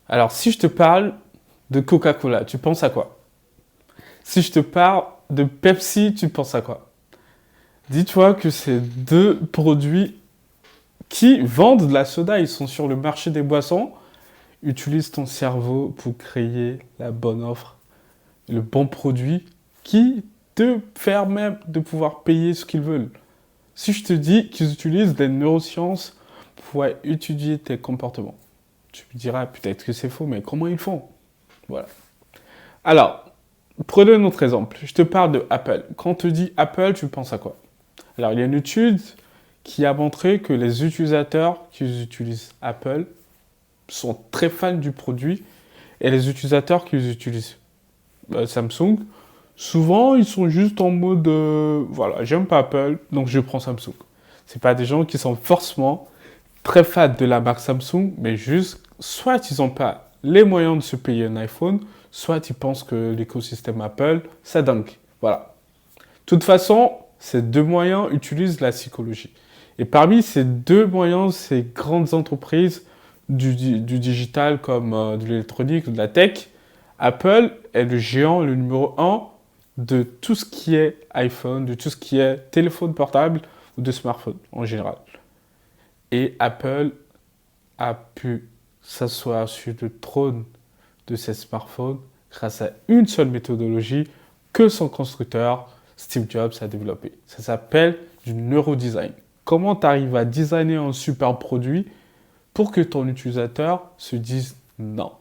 Alors, si je te parle de Coca-Cola, tu penses à quoi? Si je te parle de Pepsi, tu penses à quoi? Dis-toi que ces deux produits qui vendent de la soda, ils sont sur le marché des boissons, utilisent ton cerveau pour créer la bonne offre, le bon produit qui te permet de pouvoir payer ce qu'ils veulent. Si je te dis qu'ils utilisent des neurosciences pour étudier tes comportements, tu me diras peut-être que c'est faux, mais comment ils font? Voilà. Alors, prenons un autre exemple. Je te parle de Apple. Quand on te dit Apple, tu penses à quoi? Alors, il y a une étude qui a montré que les utilisateurs qui utilisent Apple sont très fans du produit et les utilisateurs qui utilisent Samsung, souvent ils sont juste en mode voilà, j'aime pas Apple, donc je prends Samsung. C'est pas des gens qui sont forcément très fans de la marque Samsung, mais juste soit ils n'ont pas les moyens de se payer un iPhone, soit ils pensent que l'écosystème Apple, c'est dingue. Voilà. De toute façon, ces deux moyens utilisent la psychologie. Et parmi ces deux moyens, ces grandes entreprises du digital comme de l'électronique ou de la tech, Apple est le géant, le numéro un de tout ce qui est iPhone, de tout ce qui est téléphone portable ou de smartphone en général. Et Apple a pu s'asseoir sur le trône de ces smartphones grâce à une seule méthodologie que son constructeur, Steve Jobs, a développée. Ça s'appelle du neurodesign. Comment tu arrives à designer un super produit pour que ton utilisateur se dise non,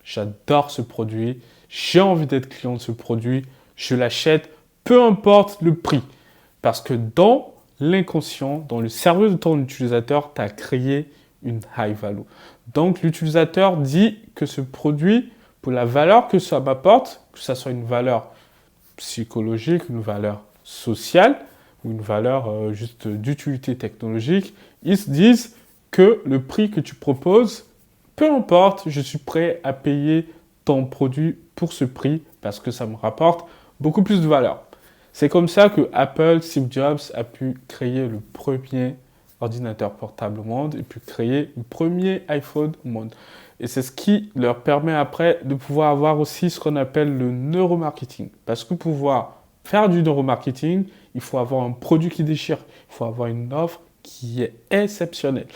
j'adore ce produit, j'ai envie d'être client de ce produit, je l'achète, peu importe le prix. Parce que dans l'inconscient, dans le cerveau de ton utilisateur, tu as créé une high value. Donc l'utilisateur dit que ce produit, pour la valeur que ça m'apporte, que ce soit une valeur psychologique, une valeur sociale ou une valeur juste d'utilité technologique, ils se disent que le prix que tu proposes, peu importe, je suis prêt à payer ton produit pour ce prix parce que ça me rapporte beaucoup plus de valeur. C'est comme ça que Apple, Steve Jobs a pu créer le premier ordinateur portable au monde et puis créer le premier iPhone au monde. Et c'est ce qui leur permet après de pouvoir avoir aussi ce qu'on appelle le neuromarketing. Parce que pour pouvoir faire du neuromarketing, il faut avoir un produit qui déchire, il faut avoir une offre qui est exceptionnelle.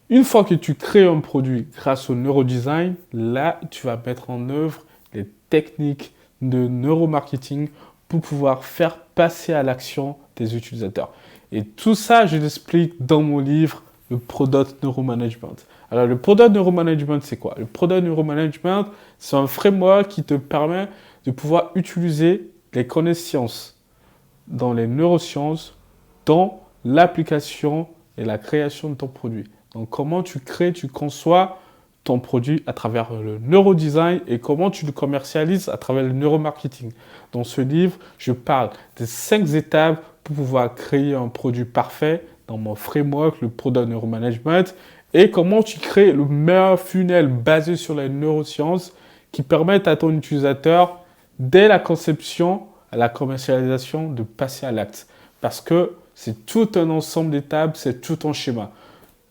Une fois que tu crées un produit grâce au neurodesign, là, tu vas mettre en œuvre les techniques de neuromarketing pour pouvoir faire passer à l'action tes utilisateurs. Et tout ça, je l'explique dans mon livre, le Product Neuromanagement. Alors, le Product Neuromanagement, c'est quoi? Le Product Neuromanagement, c'est un framework qui te permet de pouvoir utiliser les connaissances dans les neurosciences, dans l'application et la création de ton produit. Donc, comment tu crées, tu conçois ton produit à travers le neurodesign et comment tu le commercialises à travers le neuromarketing. Dans ce livre, je parle des 5 étapes pour pouvoir créer un produit parfait dans mon framework, le Product Neuromanagement, et comment tu crées le meilleur funnel basé sur les neurosciences qui permettent à ton utilisateur, dès la conception à la commercialisation, de passer à l'acte. Parce que c'est tout un ensemble d'étapes, c'est tout un schéma.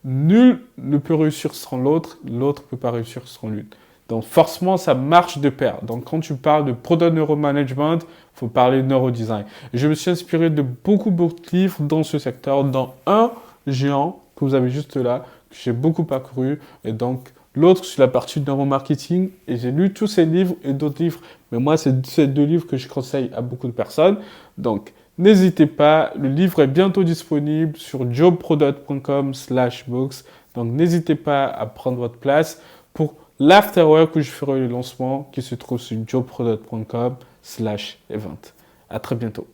Nul ne peut réussir sans l'autre, l'autre ne peut pas réussir sans l'une. Donc forcément, ça marche de pair. Donc quand tu parles de Product Neuromanagement, il faut parler de neurodesign. Je me suis inspiré de beaucoup de livres dans ce secteur, dans un géant que vous avez juste là, que j'ai beaucoup parcouru, et donc l'autre sur la partie de neuromarketing, et j'ai lu tous ces livres et d'autres livres. Mais moi, c'est ces 2 livres que je conseille à beaucoup de personnes. Donc, n'hésitez pas, le livre est bientôt disponible sur jobproduct.com/books. Donc n'hésitez pas à prendre votre place pour l'afterwork où je ferai le lancement qui se trouve sur jobproduct.com/event. À très bientôt.